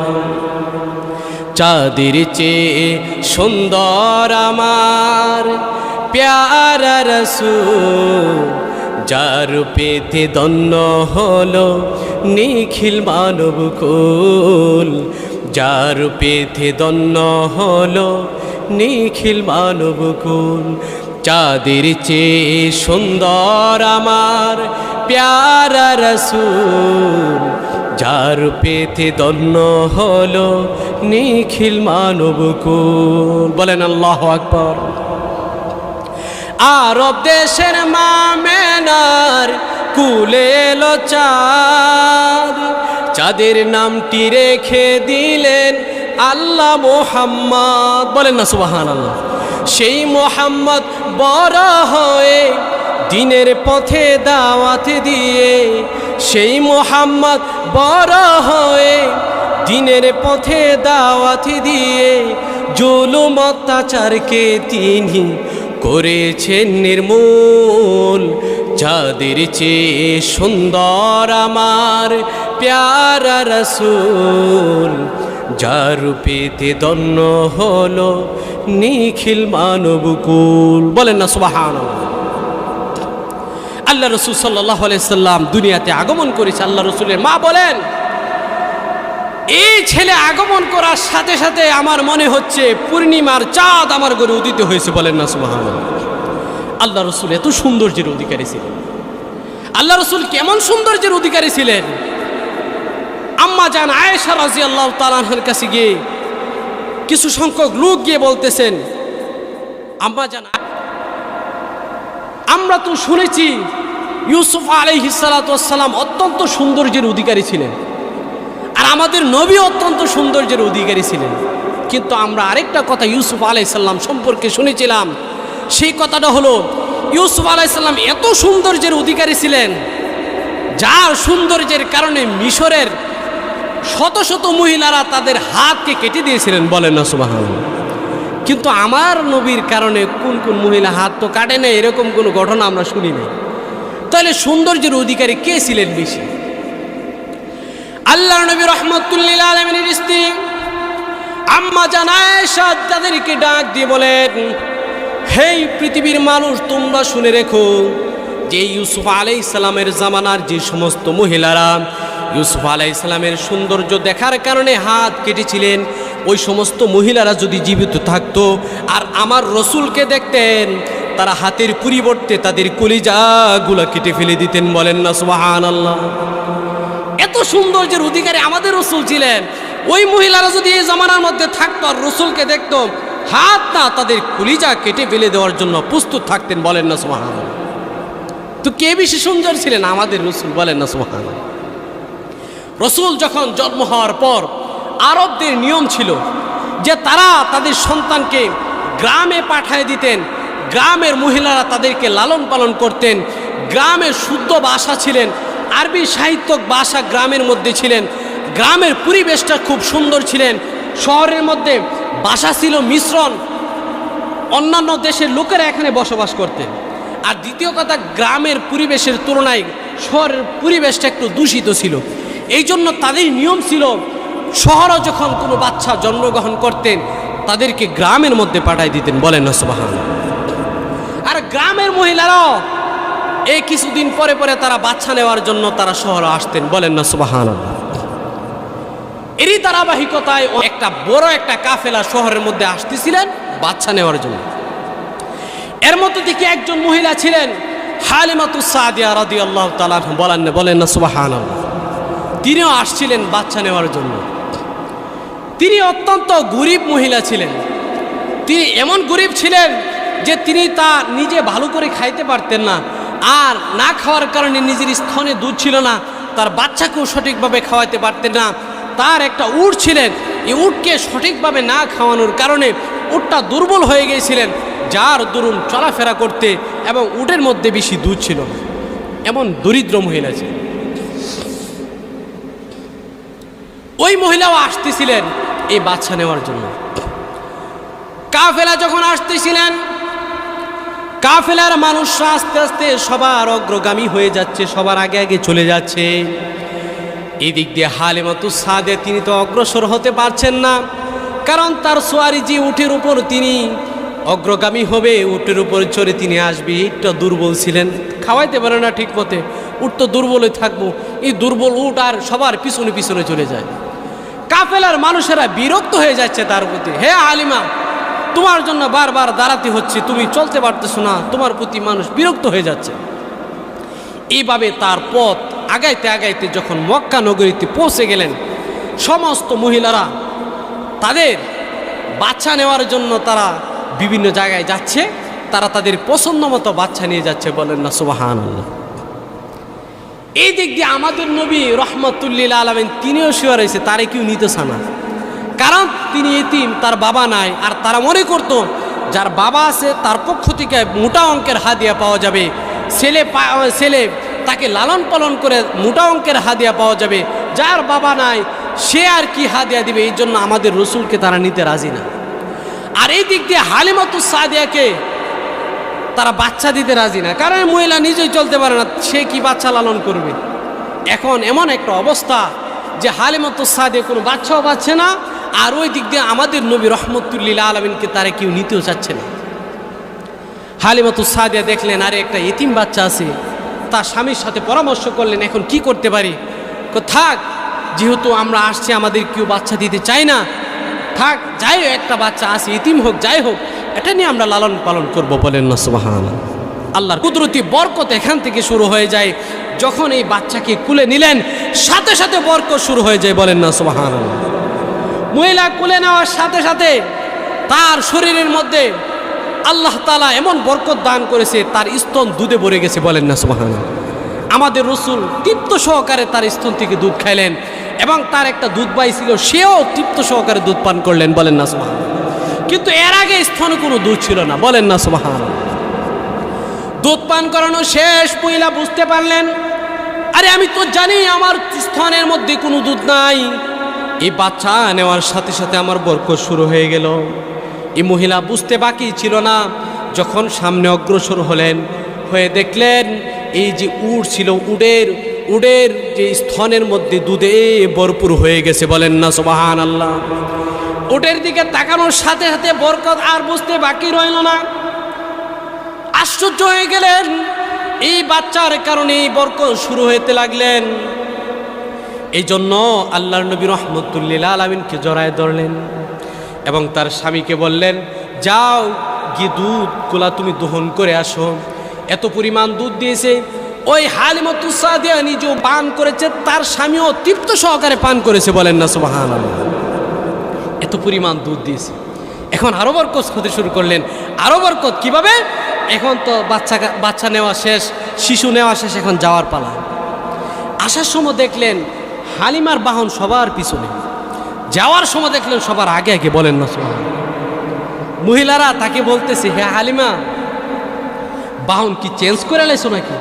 চাঁদের চেয়ে সুন্দর আমার প্যারা রাসূল, যার পেতে ধন্য হলো নিখিল মানব কুল, যার পেতে ধন্য হলো নিখিল মানব কুল। চাঁদের চেয়ে সুন্দর আমার প্যারা রাসূল, যার পেতে ধন্য হলো নিখিল মানব কুল। বলেন আল্লাহু আকবার। আরব দেশের মামেনার কুলে এলো চাঁদ, চাঁদের নামটি রেখে দিলেন আল্লাহ মুহাম্মদ। বলেন না সুবহানাল্লাহ। সেই মুহাম্মদ বড় হয়ে দিনের পথে দাওয়াত দিয়ে, সেই মুহাম্মদ বড় হয়ে দিনের পথে দাওয়াত দিয়ে, জুলুম অত্যাচারকে তিনি করেছেন নির্মূল। যাদের চেয়ে সুন্দর আমার প্যারা রাসূল, যার পেতে ধন্য হলো নিখিল মানব কুল। বলেন না সুবহানাল্লাহ। আল্লাহ রাসূল সাল্লাল্লাহু আলাইহি সাল্লাম দুনিয়াতে আগমন করেছে। আল্লাহ রাসূলের মা বলেন, এই ছেলে আগমন করার সাথে সাথে আমার মনে হচ্ছে পূর্ণিমার চাঁদ আমার ঘরে উদিত হয়েছে। বলেন না সুবহানাল্লাহ। আল্লাহ রাসূল এত সৌন্দর্যের অধিকারী ছিলেন। আল্লাহ রাসূল কেমন সৌন্দর্যের অধিকারী ছিলেন? আম্মা জান আয়েশা রাদিয়াল্লাহু তাআলা আনহার কাছে গিয়ে কিছু সংখ্যক লোক গিয়ে বলতেছেন, আম্মা জান, আমরা তো শুনেছি ইউসুফ আলাইহিস সালাতু ওয়াস সালাম অত্যন্ত সৌন্দর্যের অধিকারী ছিলেন, আর আমাদের নবী অত্যন্ত সৌন্দর্যের অধিকারী ছিলেন, কিন্তু আমরা আরেকটা কথা ইউসুফ আলাইহিস সালাম সম্পর্কে শুনেছিলাম। সেই কথাটা হলো, ইউসুফ আলাইহিস সালাম এত সৌন্দর্যের অধিকারী ছিলেন, যার সৌন্দর্যের কারণে মিশরের শত শত মহিলারা তাদের হাতকে কেটে দিয়েছিলেন। বলেন না সুবহানাল্লাহ। কিন্তু আমার নবীর কারণে কোন কোন মহিলা হাত তো কাটে না, এরকম কোনো ঘটনা আমরা শুনি না। তাহলে সৌন্দর্যের অধিকারী কে ছিলেন বেশি? আল্লাহর নবী রাহমাতুল লিল আলামিনের স্ত্রী আম্মা জান আয়েশা তাদেরকে ডাক দিয়ে বলেন, হে পৃথিবীর মানুষ, তোমরা শুনে রেখো যে ইউসুফ আলাইহিস সালামের জামানার যে সমস্ত মহিলারা ইউসুফ আলাইহিস সালামের সৌন্দর্য দেখার কারণে হাত কেটেছিলেন, ওই সমস্ত মহিলারা যদি জীবিত থাকতো আর আমার রসুলকে দেখতেন, তারা হাতের পরিবর্তে তাদের কলিজাগুলা কেটে ফেলে দিতেন। বলেন না সুবহানাল্লাহ। এত সৌন্দর্যের অধিকারী আমাদের রসুল ছিলেন। ওই মহিলারা যদি এই জামানার মধ্যে থাকতো আর রসুলকে দেখতো, হাত না তাদের কলিজা কেটে ফেলে দেওয়ার জন্য প্রস্তুত থাকতেন। বলেন না সুবহানাল্লাহ। তো কে বেশি সুন্দর ছিলেন? আমাদের রসুল। বলেন না সুবহানাল্লাহ। রসুল যখন জন্ম হওয়ার পর আরবদের নিয়ম ছিল যে তারা তাদের সন্তানকে গ্রামে পাঠিয়ে দিতেন। গ্রামের মহিলারা তাদেরকে লালন পালন করতেন। গ্রামের শুদ্ধ ভাষা ছিলেন, আরবি সাহিত্যক ভাষা গ্রামের মধ্যে ছিলেন। গ্রামের পরিবেশটা খুব সুন্দর ছিলেন। শহরের মধ্যে ভাষা ছিল মিশ্রণ, অন্যান্য দেশের লোকেরা এখানে বসবাস করতেন। আর দ্বিতীয় কথা, গ্রামের পরিবেশের তুলনায় শহরের পরিবেশটা একটু দূষিত ছিল। এই জন্য তাদের নিয়ম ছিল, শহরে যখন কোনো বাচ্চা জন্মগ্রহণ করতেন তাদেরকে গ্রামের মধ্যে পাঠিয়ে দিতেন। বলেন না সুবহানাল্লাহ। আর গ্রামের মহিলারাও এই কিছুদিন পরে পরে তারা বাচ্চা নেওয়ার জন্য তারা শহরে আসতেন। বলেন না সুবহানাল্লাহ। এরই ধারাবাহিকতায় একটা বড় একটা কাফেলা শহরের মধ্যে আসতেছিলেন বাচ্চা নেওয়ার জন্য। এর মধ্যে থেকে একজন মহিলা ছিলেন হালিমাতুস সাদিয়া রাদিয়াল্লাহু তাআলা। বলেন না সুবহানাল্লাহ। তিনিও আসছিলেন বাচ্চা নেওয়ার জন্য। তিনি অত্যন্ত গরিব মহিলা ছিলেন। তিনি এমন গরিব ছিলেন যে তিনি তা নিজে ভালো করে খাইতে পারতেন না। আর না খাওয়ার কারণে নিজের স্তনে দুধ ছিল না, তার বাচ্চাকেও সঠিকভাবে খাওয়াতে পারতেন না। তার একটা উট ছিলেন, এই উটকে সঠিকভাবে না খাওয়ানোর কারণে উটটা দুর্বল হয়ে গিয়েছিলেন, যার দরুন চলাফেরা করতে এবং উটের মধ্যে বেশি দুধ ছিল না। এমন দরিদ্র মহিলা ছিল। ওই মহিলাও আসতেছিলেন এই বাচ্চা নেওয়ার জন্য। কাফেলা যখন আসতেছিলেন, কাফেলার মানুষরা আস্তে আস্তে সবার অগ্রগামী হয়ে যাচ্ছে, সবার আগে আগে চলে যাচ্ছে। এই দিক দিয়ে হালিমাতুস সাদিয়া তিনি তো অগ্রসর হতে পারছেন না, কারণ তার সোয়ারি যে উটের উপর তিনি অগ্রগামী হবে, উটের উপর চড়ে তিনি আসবে, একটা দুর্বল ছিলেন, খাওয়াইতে পারে না ঠিক মতে। উট তো দুর্বলই থাকবো, এই দুর্বল উট আর সবার পিছনে পিছনে চলে যায়। কাফেলার মানুষেরা বিরক্ত হয়ে যাচ্ছে তার প্রতি। হে হালিমা, তোমার জন্য বারবার দাঁড়াতে হচ্ছে, তুমি চলতে পারতেছো না, তোমার প্রতি মানুষ বিরক্ত হয়ে যাচ্ছে। এইভাবে তার পথ আগাইতে আগাইতে যখন মক্কা নগরীতে পৌঁছে গেলেন, সমস্ত মহিলারা তাদের বাচ্চা নেওয়ার জন্য তারা বিভিন্ন জায়গায় যাচ্ছে, তারা তাদের পছন্দ মতো বাচ্চা নিয়ে যাচ্ছে। বলেন না সুবহানাল্লাহ। এই দিক দিয়ে আমাদের নবী রহমতুল্লিল আলামিন তিনিও শুয়ে রয়েছে, তারে কেউ নিতে চানা, কারণ তিনি এতিম, তার বাবা নাই। আর তারা মনে করত যার বাবা আছে তার পক্ষ থেকে মোটা অঙ্কের হাদিয়া পাওয়া যাবে, ছেলে তাকে লালন পালন করে মোটা অঙ্কের হাদিয়া পাওয়া যাবে, যার বাবা নাই সে আর কি হাদিয়া দিবে। এই জন্য আমাদের রসুলকে তারা নিতে রাজি না। আর এই দিক দিয়ে হালিমাতুস সাদিয়াকে তারা বাচ্চা দিতে রাজি না, কারণ মহিলা নিজেই চলতে পারে না, সে কি বাচ্চা লালন করবে। এখন এমন একটা অবস্থা যে হালিমাতুস সাদিয়া কোনো বাচ্চাও পাচ্ছে না, আর ওই দিক দিয়ে আমাদের নবী রহমতুল্লিল আলামিনকে তারা কেউ নিতেও চাচ্ছে না। হালিমাতুস সাদিয়া দেখলেন আরে একটা এতিম বাচ্চা আছে, তার স্বামীর সাথে পরামর্শ করলেন এখন কি করতে পারি। থাক, যেহেতু আমরা আসছি আমাদের কেউ বাচ্চা দিতে চাই না, থাক, যাই হোক একটা বাচ্চা আছে, এতিম হোক যাই হোক, এটা নিয়ে আমরা লালন পালন করব। বলেন না সুবহানাল্লাহ। আল্লাহর কুদরতি বরকত এখান থেকে শুরু হয়ে যায়। যখন এই বাচ্চাকে কুলে নিলেন সাথে সাথে বরকত শুরু হয়ে যায়। বলেন না সুবহানাল্লাহ। মহিলা কুলে নেওয়ার সাথে সাথে তার শরীরের মধ্যে আল্লাহ তাআলা এমন বরকত দান করেছে, তার স্তন দুধে ভরে গেছে। বলেন না সুবহানাল্লাহ। আমাদের রসুল তৃপ্ত সহকারে তার স্তন থেকে দুধ খাইলেন, এবং তার একটা দুধ ভাই ছিল, সেও তৃপ্ত সহকারে দুধ পান করলেন। বলেন না সুবহানাল্লাহ। কিন্তু এর আগে স্তনে কোনো দুধ ছিল না। বলেন না সুবহানাল্লাহ। দুধ পান করানো শেষ, মহিলা বুঝতে পারলেন আরে আমি তো জানি আমার স্তনের মধ্যে কোনো দুধ নাই। এই বাচ্চা নেওয়ার সাথে সাথে আমার বরকত শুরু হয়ে গেল। এই মহিলা বুঝতে বাকি ছিল না, যখন সামনে অগ্রসর হলেন, হয়ে দেখলেন এই যে উট ছিল, উটের যে স্তনের মধ্যে দুধে ভরপুর হয়ে গেছে। বলেন না সুবহানাল্লাহ। উটের দিকে তাকানোর সাথে সাথে বরকত আর বুঝতে বাকি রইল না। আশ্চর্য হয়ে গেলেন, এই বাচ্চার কারণে এই বরকত শুরু হতে লাগলেন। এই জন্য আল্লাহর নবী রহমতুল্লিল আলামিনকে জড়ায় ধরলেন এবং তার স্বামীকে বললেন, যাও গিয়ে দুধগুলা তুমি দহন করে আসো। এত পরিমাণ দুধ দিয়েছে, ওই হালিমাতুস সাদিয়া নিজেও পান করেছে, তার স্বামীও তৃপ্ত সহকারে পান করেছে। বলেন না সুবহানাল্লাহ। এত পরিমাণ দুধ দিয়েছে, এখন আরো বরকত হতে শুরু করলেন। আরো বরকত কিভাবে? এখন তো বাচ্চা নেওয়া শেষ, শিশু নেওয়া শেষ, এখন যাওয়ার পালা। আসার সময় দেখলেন হালিমার বাহন সবার পিছনে, যাওয়ার সময় দেখলেন সবার আগে আগে। বলেন না সুবহানাল্লাহ। মহিলারা তাকে বলতেছে, হে হালিমা, বাহন কি চেঞ্জ করে লাইছো নাকি?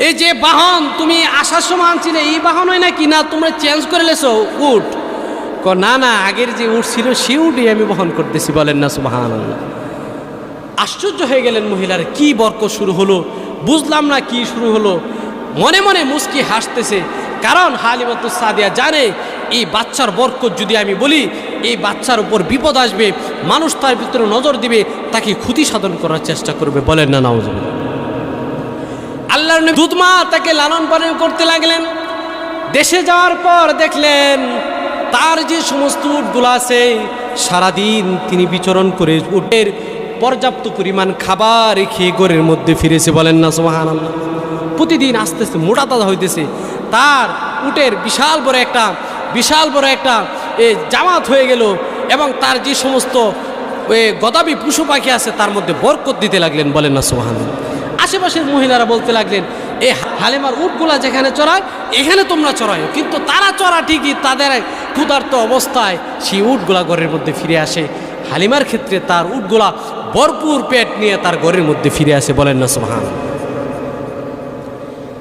এই যে বাহন তুমি আসার সময় আনছিলে এই বাহন হয় নাকি? না, তোমরা চেঞ্জ করে লেছো উট। না না, আগের যে উট ছিল সে উটই আমি বহন করতেছি। বলেন না সুবহানাল্লাহ। আশ্চর্য হয়ে গেলেন মহিলারা, কি বরকত শুরু হলো, বুঝলাম না কি শুরু হলো। মনে মনে মুস্কি হাসতেছে, কারণ হালিমাতুস সাদিয়া জানে এই বাচ্চার বরকত যদি আমি বলি, এই বাচ্চার উপর বিপদ আসবে, মানুষ তার ভিতরে নজর দিবে, তাকে ক্ষতি সাধন করার চেষ্টা করবে। বলেন না নাউজুবিল্লাহ। আল্লাহর নবী দুধ মা তাকে লালন পালন করতে লাগলেন। দেশে যাওয়ার পর দেখলেন তার যে সমস্ত উটগুলো আছে সারাদিন তিনি বিচরণ করে উটের পর্যাপ্ত পরিমাণ খাবার খেয়ে ঘরের মধ্যে ফিরেছে। বলেন না সুবহানাল্লাহ। প্রতিদিন আস্তে আস্তে মোটা তাজা হইতেছে, তার উটের বিশাল বড় একটা জামাত হয়ে গেল, এবং তার যে সমস্ত গদাবি পশু পাখি আছে তার মধ্যে বরকত দিতে লাগলেন। বলেন না সুবহানাল্লাহ। আশেপাশের মহিলারা বলতে লাগলেন, এই হালিমার উটগুলা যেখানে চড়ায় এখানে তোমরা চড়ায়, কিন্তু তারা চড়া ঠিকই, তাদের ক্ষুধার্ত অবস্থায় সেই উটগুলা ঘরের মধ্যে ফিরে আসে। হালিমার ক্ষেত্রে তার উটগুলা ভরপুর পেট নিয়ে তার ঘরের মধ্যে ফিরে আসে। বলেন না সুবহানাল্লাহ।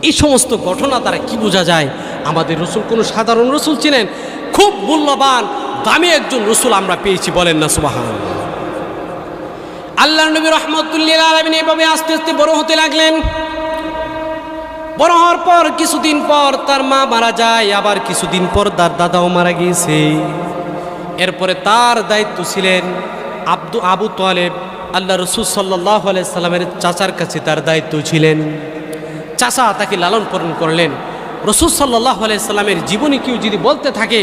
এই সমস্ত ঘটনা দ্বারা কি বোঝা যায়? আমাদের রসুল কোনো সাধারণ রসুল ছিলেন, খুব মূল্যবান দামি একজন রসুল আমরা পেয়েছি। বলেন না সুবহানাল্লাহ। আল্লাহর নবী রাহমাতুল্লিল আলামিন এভাবে আস্তে আস্তে বড় হতে লাগলেন। বড় হওয়ার পর কিছুদিন পর তার মা মারা যায়, আবার কিছুদিন পর তার দাদাও মারা গিয়েছে। এরপরে তার দায়িত্ব ছিলেন আবু তালেব, আল্লাহ রসুল সাল্লাল্লাহু আলাইহি সাল্লামের চাচার কাছে তার দায়িত্ব ছিলেন। চাচা তাকে লালন পালন করলেন। রসুল সাল্লাল্লাহু আলাইহি সাল্লামের জীবনী কেউ যদি বলতে থাকে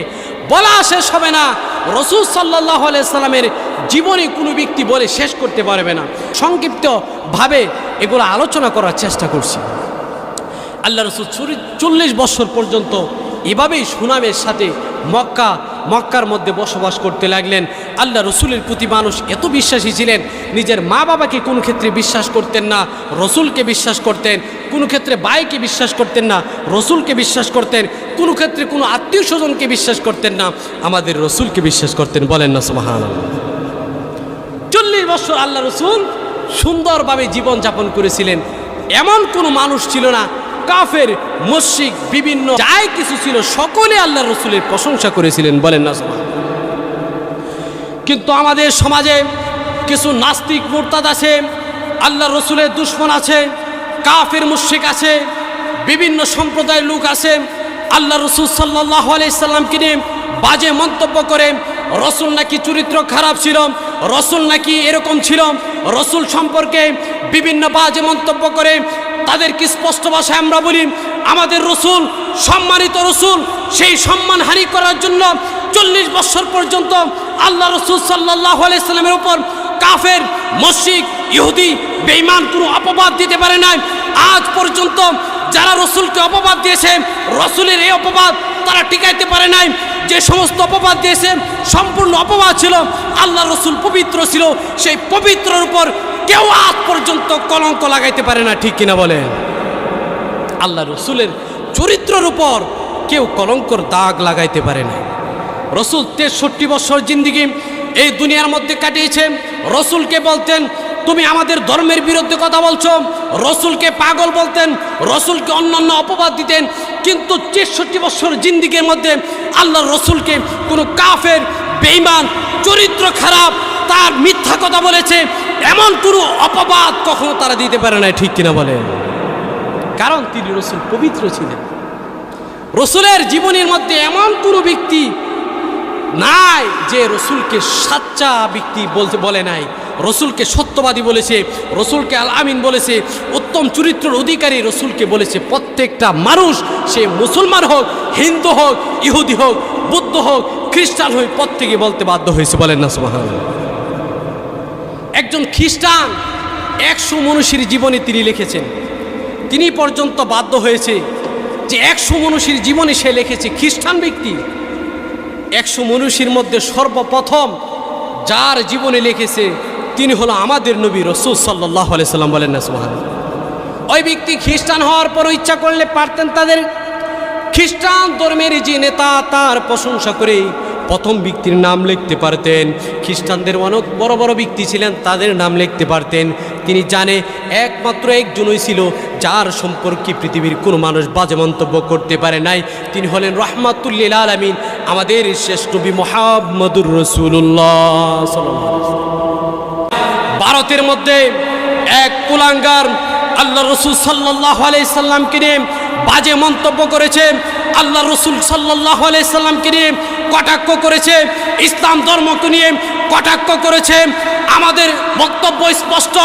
বলা শেষ হবে না। রসুল সাল্লাল্লাহু আলাইহি সাল্লামের জীবনী কোনো ব্যক্তি বলে শেষ করতে পারবে না। সংক্ষিপ্তভাবে এগুলো আলোচনা করার চেষ্টা করছি। আল্লাহ রসুল 40 বছর পর্যন্ত এভাবেই সুনামের সাথে মক্কার মধ্যে বসবাস করতে লাগলেন। আল্লাহ রসুলের প্রতি মানুষ এত বিশ্বাসী ছিলেন, নিজের মা বাবাকে কোনো ক্ষেত্রে বিশ্বাস করতেন না, রসুলকে বিশ্বাস করতেন। কোনো ক্ষেত্রে ভাইকে বিশ্বাস করতেন না, রসুলকে বিশ্বাস করতেন। কোনো ক্ষেত্রে কোনো আত্মীয় স্বজনকে বিশ্বাস করতেন না, আমাদের রসুলকে বিশ্বাস করতেন। বলেন না সুবহানাল্লাহ। 40 বছর আল্লাহ রসুল সুন্দরভাবে জীবনযাপন করেছিলেন। এমন কোনো মানুষ ছিল না, কাফের, মুশরিক, বিভিন্ন যাই কিছু ছিল সকলে আল্লাহ রসুলের প্রশংসা করেছিলেন। বলেন না সুবহানাল্লাহ। কিন্তু আমাদের সমাজে কিছু নাস্তিক মুরতাদ আছে, আল্লাহ রসুলের দুশমন আছে, কাফের মুশরিক আছে, বিভিন্ন সম্প্রদায়ের লোক আছে। আল্লাহ রসুল সাল্লাল্লাহু আলাইহি সাল্লামকে নিয়ে বাজে মন্তব্য করে, রসুল নাকি চরিত্র খারাপ ছিল, রসুল নাকি এরকম ছিল, রসুল সম্পর্কে বিভিন্ন বাজে মন্তব্য করে। তাদেরকে স্পষ্ট ভাষায় আমরা বলি, আমাদের রসুল সম্মানিত রসুল, সেই সম্মানহানি করার জন্য 40 বছর পর্যন্ত আল্লাহ রসুল সাল্লাল্লাহু আলাইহি সাল্লামের উপর কাফের, মুশরিক, ইহুদি, বেঈমান কোনো অপবাদ দিতে পারে নাই। আজ পর্যন্ত যারা রসুলকে অপবাদ দিয়েছে, রসুলের এই অপবাদ তারা টিকাইতে পারে নাই। যে সমস্ত অপবাদ দিয়েছে সম্পূর্ণ অপবাদ ছিল। আল্লাহ রসুল পবিত্র ছিল, সেই পবিত্রের উপর কেউ আজ পর্যন্ত কলঙ্ক লাগাইতে পারে না। ঠিক কিনা বলেন? আল্লাহ রসুলের চরিত্রের উপর কেউ কলঙ্কর দাগ লাগাইতে পারে না। রসুল 63 বছর জিন্দিগি এই দুনিয়ার মধ্যে কাটিয়েছে। রসুলকে বলতেন তুমি আমাদের ধর্মের বিরুদ্ধে কথা বলছো, রসুলকে পাগল বলতেন, রসুলকে অন্যান্য অপবাদ দিতেন। কিন্তু 63 বছর জিন্দিগির মধ্যে আল্লাহ রসুলকে কোনো কাফের, বেঈমান, চরিত্র খারাপ, তার মিথ্যা কথা বলেছে এমন কোনো অপবাদ কখনো তারা দিতে পারে না। ঠিক কিনা বলেন? কারণ তিনি রসুল পবিত্র ছিলেন। রসুলের জীবনের মধ্যে এমন কোনো ব্যক্তি নাই যে রসুলকে সাচ্চা ব্যক্তি বলে নাই। রসুলকে সত্যবাদী বলেছে, রসুলকে আল আমিন বলেছে, উত্তম চরিত্রের অধিকারী রসুলকে বলেছে। প্রত্যেকটা মানুষ, সে মুসলমান হোক, হিন্দু হোক, ইহুদি হোক, বৌদ্ধ হোক, খ্রিস্টান হোক, প্রত্যেকে বলতে বাধ্য হয়েছে। বলেন না সুবহানাল্লাহ। একজন খ্রিস্টান 100 মনীষীর জীবনী তিনি লিখেছেন। তিনি পর্যন্ত বাধ্য হয়েছে যে 100 মনীষীর জীবনী সে লিখেছে। খ্রিস্টান ব্যক্তি 100 মনীষীর মধ্যে সর্বপ্রথম যার জীবনী লিখেছে তিনি হলো আমাদের নবী রসুল সাল্লাল্লাহু আলাইহি সাল্লাম। বলেন না সুবহানাল্লাহ। ওই ব্যক্তি খ্রিস্টান হওয়ার পর ইচ্ছা করলে পারতেন তাদের খ্রিস্টান ধর্মের যে নেতা তার প্রশংসা করে প্রথম ব্যক্তির নাম লিখতে পারতেন। খ্রিস্টানদের অনেক বড় বড় ব্যক্তি ছিলেন, তাদের নাম লিখতে পারতেন। তিনি জানে একমাত্র একজনই ছিল যার সম্পর্কে পৃথিবীর কোনো মানুষ বাজে মন্তব্য করতে পারে নাই। তিনি হলেন রাহমাতুল আলামিন, আমাদের শেষ নবী মুহাম্মদুর রাসূলুল্লাহ সাল্লাল্লাহু আলাইহি ওয়াসাল্লাম। ভারতের মধ্যে এক কুলাঙ্গার আল্লাহ রসুল সাল্লাল্লাহু আলাইহি সাল্লামকে নিয়ে বাজে মন্তব্য করেছে, আল্লাহ রসুল সাল্লাল্লাহু আলাইহি সাল্লামকে নিয়ে কটাক্ষ করেছে, ইসলাম ধর্মকে নিয়ে কটাক্ষ করেছে। আমাদের বক্তব্য স্পষ্ট,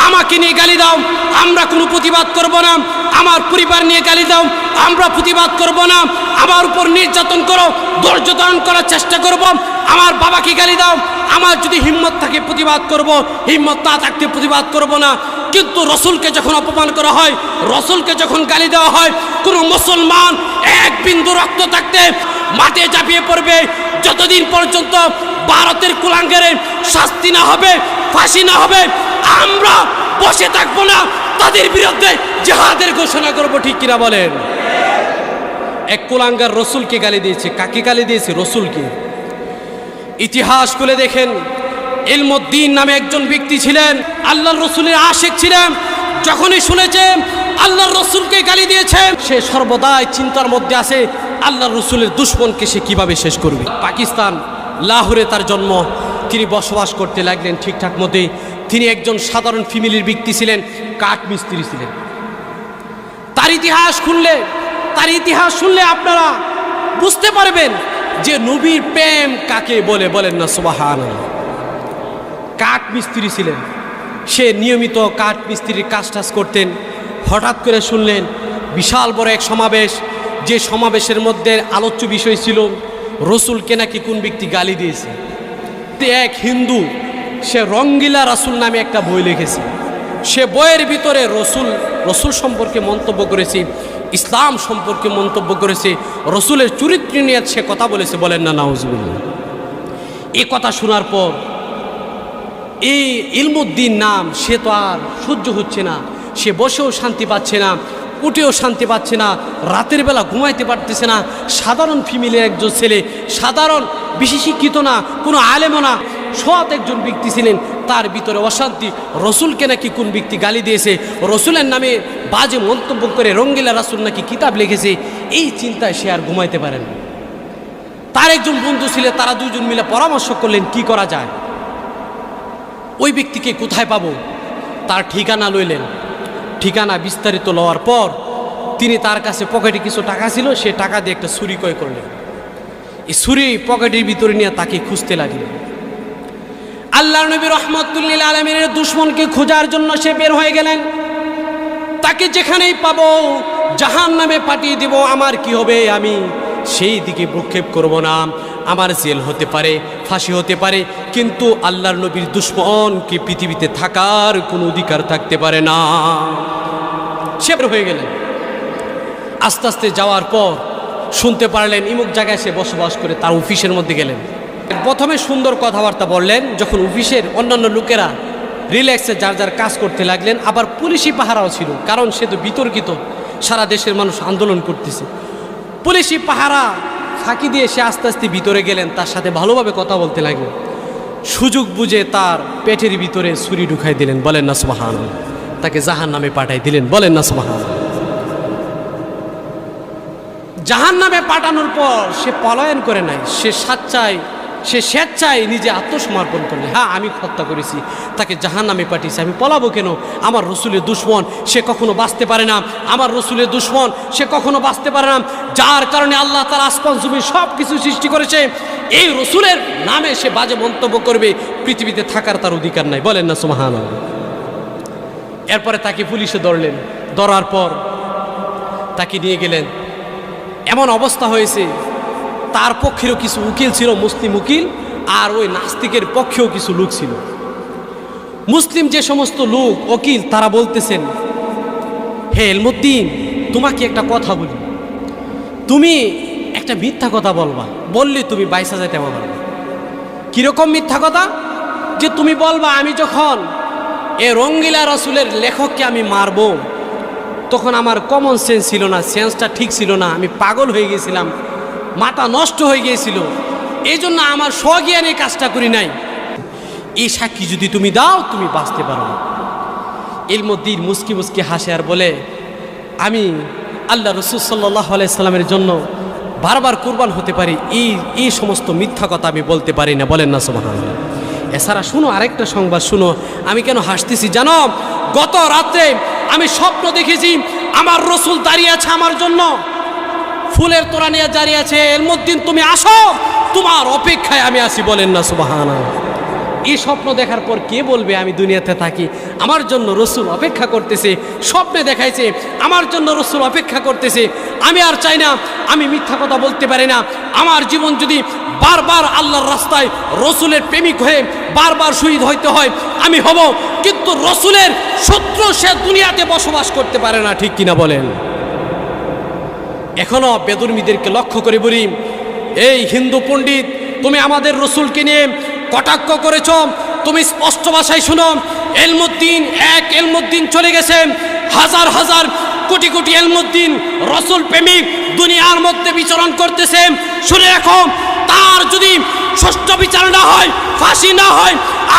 আমাকে নিয়ে গালি দাও, আমরা কোনো প্রতিবাদ করব না। আমার পরিবার নিয়ে গালি দাও, আমরা প্রতিবাদ করব না। আমার উপর নির্যাতন করো, ধৈর্য ধারণ করার চেষ্টা করব। আমার বাবাকে গালি দাও, আমার যদি হিম্মত থাকে প্রতিবাদ করব, হিম্মত না থাকতে প্রতিবাদ করব না। কিন্তু রসুলকে যখন অপমান করা হয়, রসুলকে যখন গালি দেওয়া হয়, কোনো মুসলমান এক বিন্দু রক্ত থাকতে মাঠে ঝাঁপিয়ে পড়বে। যতদিন পর্যন্ত ভারতের কুলাঙ্গারের শাস্তি না হবে, ফাঁসি না হবে, আমরা বসে থাকবো না, তাদের বিরুদ্ধে জিহাদের ঘোষণা করব। ঠিক কিনা বলেন? এক কুলাঙ্গার রসুলকে গালি দিয়েছে। কাকে গালি দিয়েছে? রসুলকে। ইতিহাস খুলে দেখেন, ইলমুদ্দিন নামে একজন ব্যক্তি ছিলেন, আল্লাহর রসুলের আশিক ছিলেন। যখনই শুনেছে আল্লাহর রসুলকে গালি দিয়েছে, সে সর্বদাই চিন্তার মধ্যে আছে আল্লাহর রসুলের দুশমনকে সে কিভাবে শেষ করবে। পাকিস্তান লাহোরে তার জন্ম, তিনি বসবাস করতে লাগলেন ঠিকঠাক মতোই। তিনি একজন সাধারণ ফ্যামিলির ব্যক্তি ছিলেন, কাঠ মিস্ত্রি ছিলেন। তার ইতিহাস শুনলে আপনারা বুঝতে পারবেন যে নবীর প্রেম কাকে বলে। বলেন না সুবহানাল্লাহ। কাঠ মিস্ত্রি ছিলেন, সে নিয়মিত কাঠ মিস্ত্রির কাজ করতেন। হঠাৎ করে শুনলেন বিশাল বড় এক সমাবেশ, যে সমাবেশের মধ্যে আলোচ্য বিষয় ছিল রসুলকে নাকি কোন ব্যক্তি গালি দিয়েছে। এক হিন্দু, সে রঙ্গিলা রাসূল নামে একটা বই লিখেছে। সে বইয়ের ভিতরে রসুল সম্পর্কে মন্তব্য করেছে, ইসলাম সম্পর্কে মন্তব্য করেছে, রসুলের চরিত্র নিয়ে সে কথা বলেছে। বলেন না নাউজুবিল্লাহ। এই কথা শোনার পর এই ইলমুদ্দিন নাম, সে তো আর সহ্য হচ্ছে না। সে বসেও শান্তি পাচ্ছে না, উঠেও শান্তি পাচ্ছে না, রাতের বেলা ঘুমাইতে পারতেছে না। সাধারণ ফ্যামিলির একজন ছেলে, সাধারণ বেশি শিক্ষিত না, কোনো আলেমও না, সৎ একজন ব্যক্তি ছিলেন। তার ভিতরে অশান্তি, রসুলকে নাকি কোন ব্যক্তি গালি দিয়েছে, রসুলের নামে বাজে মন্তব্য করে রঙ্গিলা রাসূল নাকি কিতাব লিখেছে। এই চিন্তায় সে আর ঘুমাইতে পারেন। তার একজন বন্ধু ছিল, তারা দুজন মিলে পরামর্শ করলেন কি করা যায়, ওই ব্যক্তিকে কোথায় পাবো। তার ঠিকানা লইলেন। ঠিকানা বিস্তারিত লওয়ার পর তিনি তার কাছে পকেটে কিছু টাকা ছিল, সে টাকা দিয়ে একটা ছুরি ক্রয় করলেন। এই ছুরি পকেটের ভিতরে নিয়ে তাকে খুঁজতে লাগলেন। আল্লাহর নবী রাহমাতুল লিল আলামিনের দুশমনকে খোঁজার জন্য সে বের হয়ে গেলেন। তাকে যেখানেই পাবো জাহান্নামে পাঠিয়ে দেব। আমার কি হবে, আমি সেই দিকে ভ্রুক্ষেপ করব না। আমার জেল হতে পারে, ফাঁসি হতে পারে, কিন্তু আল্লাহর নবীর দুশমনকে পৃথিবীতে থাকার কোনো অধিকার থাকতে পারে না। সে বের হয়ে গেলেন। আস্তে আস্তে যাওয়ার পর শুনতে পারলেন ইমুক জায়গায় সে বসবাস করে। তার অফিসের মধ্যে গেলেন। প্রথমে সুন্দর কথাবার্তা বললেন। যখন অফিসের অন্যান্য লোকেরা রিল্যাক্সে যার যার কাজ করতে লাগলেন, আবার পুলিশি পাহারাও ছিল, কারণ সে তো বিতর্কিত, সারা দেশের মানুষ আন্দোলন করতেছে। পুলিশি পাহারা ফাঁকি দিয়ে সে আস্তে আস্তে ভিতরে গেলেন, তার সাথে ভালোভাবে কথা বলতে লাগলেন। সুযোগ বুঝে তার পেটের ভিতরে ছুরি ঢুকাই দিলেন। বলেন না সুবহানাল্লাহ। তাকে জাহান্নামে পাঠাই দিলেন। বলেন না সুবহানাল্লাহ। জাহান্নামে পাঠানোর পর সে পলায়ন করে নাই, সে স্বেচ্ছায় নিজে আত্মসমর্পণ করলেন। হ্যাঁ, আমি হত্যা করেছি, তাকে জাহান্নামে পাঠিয়েছি, আমি পলাবো কেন? আমার রসুলের দুশমন, সে কখনো বাঁচতে পারে না। আমার রসুলের দুশমন, সে কখনো বাঁচতে পারে না। যার কারণে আল্লাহ তাআলা আসমান জমিন সব কিছু সৃষ্টি করেছে, এই রসুলের নামে সে বাজে মন্তব্য করবে, পৃথিবীতে থাকার তার অধিকার নাই। বলেন না সুবহানাল্লাহ। এরপরে তাকে পুলিশে ধরলেন। ধরার পর তাকে নিয়ে গেলেন। এমন অবস্থা হয়েছে, তার পক্ষেরও কিছু উকিল ছিল, মুসলিম উকিল, আর ওই নাস্তিকের পক্ষেও কিছু লোক ছিল। মুসলিম যে সমস্ত লোক উকিল, তারা বলতেছেন, হে ইলমুদ্দিন, তোমাকে একটা কথা বলি, তুমি একটা মিথ্যা কথা বলবা, বললে তুমি বাইসা যাইতে পারবে। কীরকম মিথ্যা কথা? যে তুমি বলবা আমি যখন এ রঙ্গিলা রসুলের লেখককে আমি মারব, তখন আমার কমন সেন্স ছিল না, সেন্সটা ঠিক ছিল না, আমি পাগল হয়ে গেছিলাম, মাথা নষ্ট হয়ে গিয়েছিল। এই জন্য আমার স্বজ্ঞানে কাজটা করি নাই। এই সাক্ষী যদি তুমি দাও তুমি বাঁচতে পারো। ইলমুদ্দিন মুস্কি মুস্কি হাসে আর বলে, আমি আল্লাহ রসুল সাল্লাল্লাহু আলাইহি সাল্লামের জন্য বারবার কুরবান হতে পারি, এই সমস্ত মিথ্যা কথা আমি বলতে পারি না। বলেন না সুবহানাল্লাহ। এছাড়া শুনো আরেকটা সংবাদ শুনো। আমি কেন হাসতেছি জানো? গত রাত্রে আমি স্বপ্ন দেখেছি আমার রসুল দাঁড়িয়ে আছে আমার জন্য, ফুলের তোড়া নিয়ে দাঁড়িয়ে আছে। ইলমুদ্দিন তুমি আসো, তোমার অপেক্ষায় আমি আছি। বলেন না সুবহানাল্লাহ। এই স্বপ্ন দেখার পর কে বলবে আমি দুনিয়াতে থাকি, আমার জন্য রসুল অপেক্ষা করতেছে। স্বপ্নে দেখাইছে আমার জন্য রসুল অপেক্ষা করতেছে। আমি আর চাই না, আমি মিথ্যা কথা বলতে পারি না। আমার জীবন যদি বারবার আল্লাহর রাস্তায় রসুলের প্রেমিক হয়ে বারবার শহীদ হইতে হয় আমি হব, কিন্তু রসুলের শত্রু সে দুনিয়াতে বসবাস করতে পারে না। ঠিক কিনা বলেন? এখনো বেদুর্মীদেরকে লক্ষ্য করে বলি, এই হিন্দু পণ্ডিত, তুমি আমাদের রসুলকে নিয়ে কটাক্ষ করেছ, তুমি স্পষ্ট ভাষায় শুনো। ইলমুদ্দিন চলে গেছে, হাজার হাজার কোটি কোটি ইলমুদ্দিন রসুল প্রেমিক দুনিয়ার মধ্যে বিচরণ করতেছে। শুনে রাখো, তার যদি ষষ্ঠ বিচার না হয়, ফাঁসি না হয়,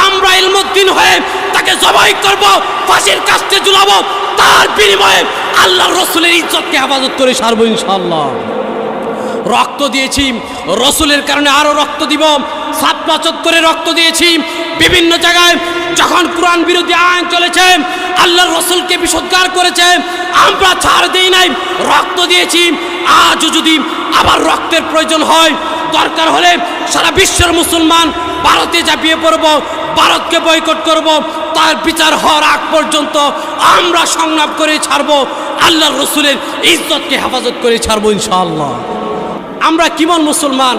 আমরা ইলমুদ্দিন হয়ে তাকে জবাই করব, ফাঁসির কাস্টে ঝুলাবো। তার বিনিময়ে আল্লাহর রসুলের ইজ্জতকে হেফাজত করে সারবো ইনশাআল্লাহ। রক্ত দিয়েছি, রসুলের কারণে আরো রক্ত দিব। ছাত্রা চত্বরে রক্ত দিয়েছি, বিভিন্ন জায়গায় যখন কোরআন বিরোধী আইন চলেছে, আল্লাহর রসুলকে বিসৎকার করেছে, আমরা ছাড় দেই নাই, রক্ত দিয়েছি। আজও যদি আবার রক্তের প্রয়োজন হয়, দরকার হলে সারা বিশ্বের মুসলমান ভারতে ঝাঁপিয়ে পড়ব, ভারতকে বয়কট করব। তার বিচার হওয়ার আগ পর্যন্ত আমরা সংগ্রাম করে ছাড়বো, আল্লাহর রসুলের ইজ্জতকে হেফাজত করে ছাড়বো ইনশাআল্লাহ। আমরা কেমন মুসলমান?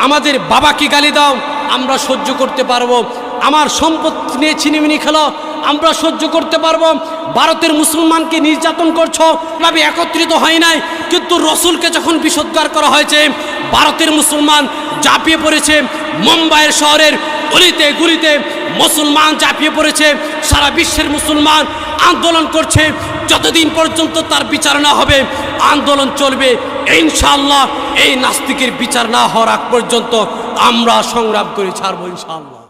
আমাদের বাবাকে গালি দাও, আমরা সহ্য করতে পারবো। আমার সম্পত্তি নিয়ে ছিনিমিনি খেলো, আমরা সহ্য করতে পারবো। ভারতের মুসলমানকে নির্যাতন করছো, ভাবে একত্রিত হয় নাই, কিন্তু রসুলকে যখন বিসৎকার করা হয়েছে, ভারতের মুসলমান ঝাঁপিয়ে পড়েছে। মুম্বাইয়ের শহরের গলিতে গলিতে মুসলমান ঝাঁপিয়ে পড়েছে, সারা বিশ্বের মুসলমান আন্দোলন করছে। যতদিন পর্যন্ত তার বিচার না হবে আন্দোলন চলবে ইনশাআল্লাহ। এই নাস্তিকের বিচার না হওয়ার আগ পর্যন্ত আমরা সংগ্রাম করে ছাড়বো ইনশাআল্লাহ।